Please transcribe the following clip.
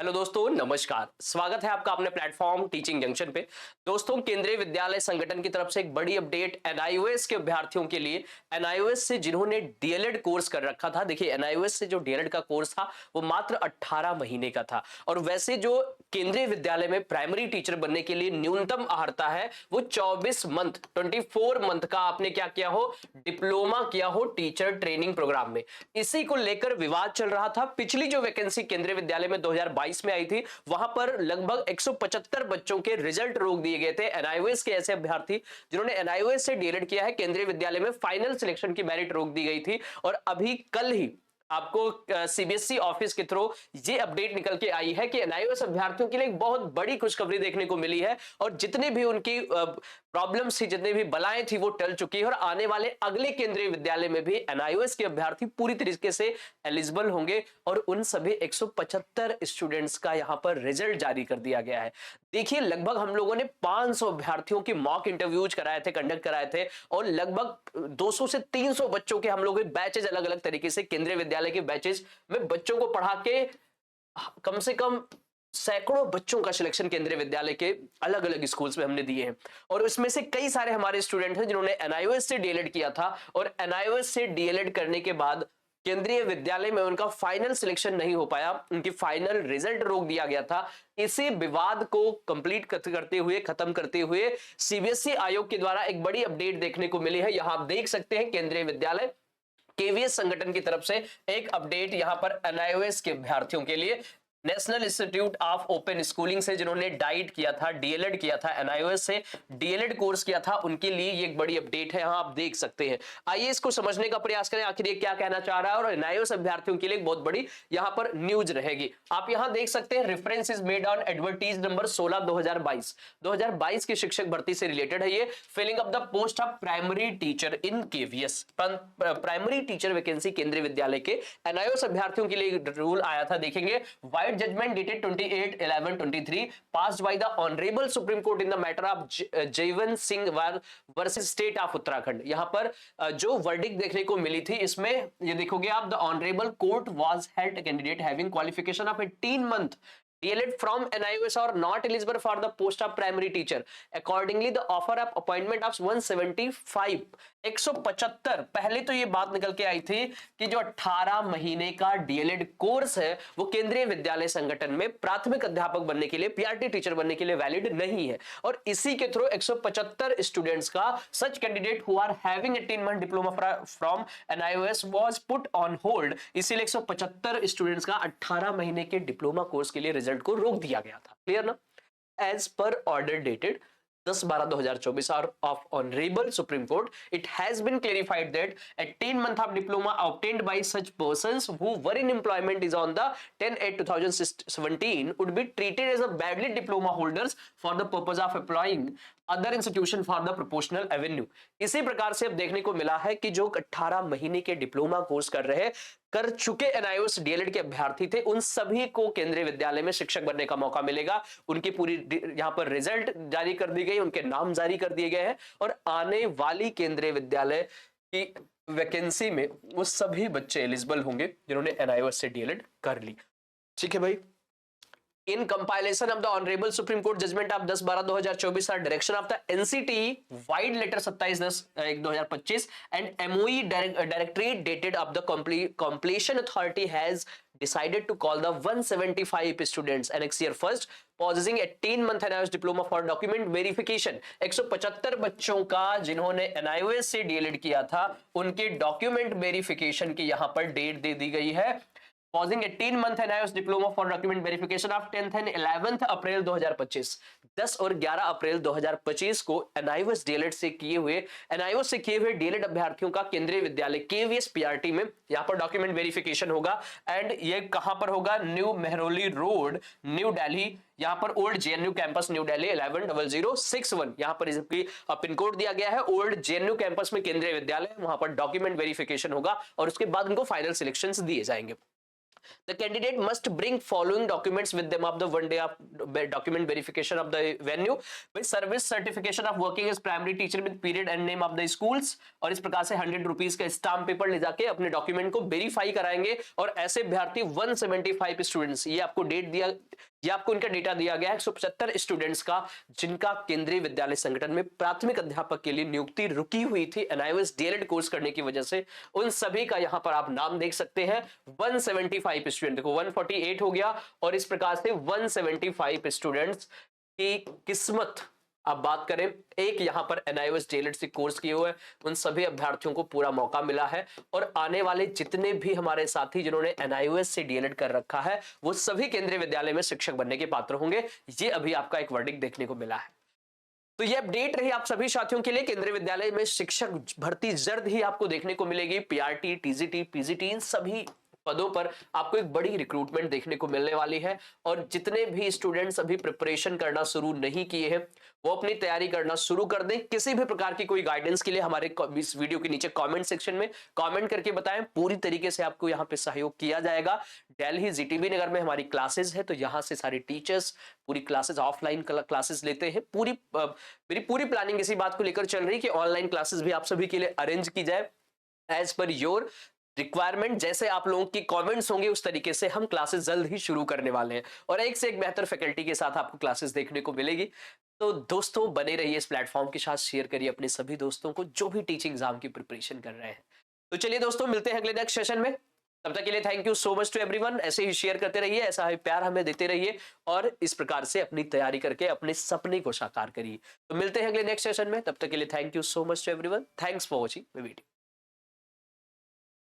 Hello दोस्तों, नमस्कार। स्वागत है आपका अपने प्लेटफॉर्म टीचिंग जंक्शन पे। दोस्तों, केंद्रीय विद्यालय संगठन की तरफ से एक बड़ी अपडेट एनआईओएस के अभ्यर्थियों के लिए। एनआईओएस से जिन्होंने डीएलएड कोर्स कर रखा था, देखिए एनआईओएस से जो डीएलएड का कोर्स था वो मात्र 18 महीने का था। और वैसे जो केंद्रीय विद्यालय में प्राइमरी टीचर बनने के लिए न्यूनतम अर्हता है वो 24 मंथ 24 मंथ का आपने क्या किया हो, डिप्लोमा किया हो टीचर ट्रेनिंग प्रोग्राम में। इसी को लेकर विवाद चल रहा था। पिछली जो वैकेंसी केंद्रीय विद्यालय में 2022 में आई थी, वहां पर लगभग 175 बच्चों के रिजल्ट रोक दिए गए थे। एनआईओएस के ऐसे अभ्यर्थी जिन्होंने एनआईओएस से डीएलएड किया है, केंद्रीय विद्यालय में फाइनल सिलेक्शन की मेरिट रोक दी गई थी। और अभी कल ही आपको सीबीएसई ऑफिस के थ्रू ये अपडेट निकल के आई है कि एनआईओएस अभ्यर्थियों के लिए एक बहुत बड़ी खुशखबरी देखने को मिली है। और जितने भी उनकी प्रॉब्लम्स थी, जितने भी बलाएं थी, वो टल चुकी है। और आने वाले अगले केंद्रीय विद्यालय में भी एनआईओएस के अभ्यर्थी पूरी तरीके से एलिजिबल होंगे। और उन सभी 175 स्टूडेंट्स का यहां पर रिजल्ट जारी कर दिया गया है। देखिए, लगभग हम लोगों ने 500 अभ्यर्थियों की मॉक इंटरव्यूज कंडक्ट कराए थे। और लगभग 200 से 300 बच्चों के हम लोग बैचेज अलग अलग तरीके से केंद्रीय विद्यालय के बैचेज में बच्चों को पढ़ा के कम से कम सैकड़ों बच्चों का सिलेक्शन केंद्रीय विद्यालय के अलग अलग स्कूल्स में हमने दिए हैं। और उसमें से कई सारे हमारे स्टूडेंट हैं जिन्होंने एनआईओएस से डीएलएड किया था। और एनआईओएस से डीएलएड करने के बाद केंद्रीय विद्यालय में उनका फाइनल सिलेक्शन नहीं हो पाया, उनकी फाइनल रिजल्ट रोक दिया गया था। इसी विवाद को कंप्लीट खत्म करते हुए सीबीएसई आयोग के द्वारा एक बड़ी अपडेट देखने को मिली है। यहां आप देख सकते हैं, केंद्रीय विद्यालय केवीएस संगठन की तरफ से एक अपडेट यहां पर एनआईओएस के अभ्यर्थियों के लिए। National institute of open schooling से जिन्होंने डाइट किया था, डीएलएड किया था, एनआईओएस से डीएलएड कोर्स किया था, उनके लिए ये एक बड़ी अपडेट है। यहां आप देख सकते हैं। आइए इसको समझने का प्रयास करें, आखिर ये क्या कहना चाह रहा है। और एनआईओएस अभ्यर्थियों के लिए एक बहुत बड़ी यहां पर न्यूज रहेगी। आप यहां देख सकते हैं, reference is made on advertise number 16 2022 की शिक्षक भर्ती से रिलेटेड है ये। Filling up the post of primary teacher in KVS. Primary teacher vacancy Kendriya Vidyalaya के एनआईओएस अभ्यर्थियों के लिए रूल आया था। देखेंगे, judgment dated 28/11/23 passed by the honorable supreme court in the matter of Jaywant Singh versus state of Uttarakhand. यहां पर जो वर्डिक्ट देखने को मिली थी, इसमें ये देखोगे आप, the honourable court was held a candidate having qualification of 18 month DLED from NIOS or not eligible for the post of primary teacher. Accordingly, the offer of appointment of 175 पहले तो ये बात निकल के आई थी कि जो 18 महीने का डीएलएड कोर्स है वो केंद्रीय विद्यालय संगठन में प्राथमिक अध्यापक बनने के लिए, पीआरटी टीचर बनने के लिए वैलिड नहीं है। और इसी के थ्रू 175 स्टूडेंट्स का such candidate who are having 18 month diploma from NIOS was put on hold. इसीलिए 175 स्टूडेंट्स का 18 महीने के डिप्लोमा कोर्स के लिए रिजल्ट को रोक दिया गया था। क्लियर ना? As per order dated 10/12/2024 of Honorable Supreme Court, it has been clarified that 18 month of diploma obtained by such persons who were in employment is on the 10/8/2017 would be treated as a valid diploma holders for the purpose of applying other institution for the proportional Avenue. इसी प्रकार से अब देखने को मिला है कि जो 18 महीने के डिप्लोमा कोर्स कर चुके एनआईओएस डीएलएड के अभ्यर्थी थे, उन सभी को केंद्रीय विद्यालय में शिक्षक बनने का मौका मिलेगा। उनकी पूरी यहां पर रिजल्ट जारी कर दी गई, उनके नाम जारी कर दिए गए हैं। और आने वाली केंद्रीय विद्यालय की वैकेंसी में वो सभी बच्चे एलिजिबल होंगे जिन्होंने एनआईओएस से डीएलएड कर ली। ठीक है भाई। In compilation of the Honorable Supreme Court Judgment of 10/12/2024 or direction of the NCTE Wide Letter 27/1/2025 and MOE Directorate dated of the Completion Authority has decided to call the 175 students annexed year first possessing 18 month NIOS diploma for document verification। 175 बच्चों का जिन्होंने NIOS से DElEd किया था, उनके document verification की यहां पर डेट दे दी गई है। Pausing 18 month NIOS diploma for document verification of 10th and 11th अप्रैल 2025। 10 और 11 अप्रैल 2025 को एनआईओएस डीएलएड से किए हुए डीएलएड अभ्यर्थियों का केंद्रीय विद्यालय केवीएस पीआरटी में यहां पर डॉक्यूमेंट वेरिफिकेशन होगा। एंड ये कहां पर होगा? New Mehrauli road, new Delhi. यहां पर old JNU campus, new Delhi 110061। यहां पर इसकी पिन कोड दिया गया है। ओल्ड जेएनयू कैंपस में केंद्रीय विद्यालय, वहां पर डॉक्यूमेंट वेरिफिकेशन होगा और उसके बाद उनको फाइनल सिलेक्शंस दिए जाएंगे। The candidate must bring following documents with them of the 1 day of document verification of the venue, with service certification of working as primary teacher with period and name of the schools। और इस प्रकार से 100 rupees का stamp paper ले जाके अपने document को verify कराएंगे। और ऐसे अभ्यर्थी 175 स्टूडेंट्स, ये आपको डेट दिया, ये आपको इनका डेटा दिया गया है 175 स्टूडेंट्स का, जिनका केंद्रीय विद्यालय संगठन में प्राथमिक अध्यापक के लिए नियुक्ति रुकी हुई थी एनआईओएस डीएलएड कोर्स करने की वजह से। उन सभी का यहां पर आप नाम देख सकते हैं। 175 स्टूडेंट को 148 हो गया, और इस प्रकार से 175 स्टूडेंट्स की किस्मत अब बात करें, एक यहां पर एनआईओएस डीएलएड से कोर्स किए हुए उन सभी अभ्यर्थियों को पूरा मौका मिला है। और आने वाले जितने भी हमारे साथी जिन्होंने एनआईओएस से डीएलएड कर रखा है, वो सभी केंद्रीय विद्यालय में शिक्षक बनने के पात्र होंगे। ये अभी आपका एक वर्डिक्ट देखने को मिला है। तो ये अपडेट रही आप सभी साथियों के लिए। केंद्रीय विद्यालय में शिक्षक भर्ती जल्द ही आपको देखने को मिलेगी। पीआरटी, टीजीटी, पीजीटी, इन सभी पदों पर आपको एक बड़ी रिक्रूटमेंट देखने को मिलने वाली है। और जितने भी स्टूडेंट्स अभी प्रिपरेशन करना शुरू नहीं किए हैं, वो अपनी तैयारी करना शुरू कर दें। किसी भी प्रकार की कोई गाइडेंस के लिए हमारे इस वीडियो के नीचे कमेंट सेक्शन में कमेंट करके बताएं, पूरी तरीके से आपको यहां पे सहयोग किया जाएगा। दिल्ली जीटीबी नगर में हमारी क्लासेस है, तो यहां से सारे टीचर्स पूरी क्लासेस, ऑफलाइन क्लासेस लेते हैं। मेरी पूरी प्लानिंग इसी बात को लेकर चल रही है कि ऑनलाइन क्लासेस भी आप सभी के लिए अरेंज की जाए एज पर योर रिक्वायरमेंट। जैसे आप लोगों की कमेंट्स होंगे उस तरीके से हम क्लासेस जल्द ही शुरू करने वाले हैं, और एक से एक बेहतर फैकल्टी के साथ आपको क्लासेस देखने को मिलेगी। तो दोस्तों बने रहिए इस प्लेटफॉर्म के साथ, शेयर करिए अपने सभी दोस्तों को जो भी टीचिंग एग्जाम की प्रिपरेशन कर रहे हैं। तो चलिए दोस्तों, मिलते हैं अगले नेक्स्ट सेशन में। तब तक के लिए thank you so much to everyone. ऐसे ही शेयर करते रहिए, ऐसा ही प्यार हमें देते रहिए, और इस प्रकार से अपनी तैयारी करके अपने सपने को साकार करिए। तो मिलते हैं अगले नेक्स्ट सेशन में। तब तक के लिए thank you so much to everyone. Thanks for watching my video.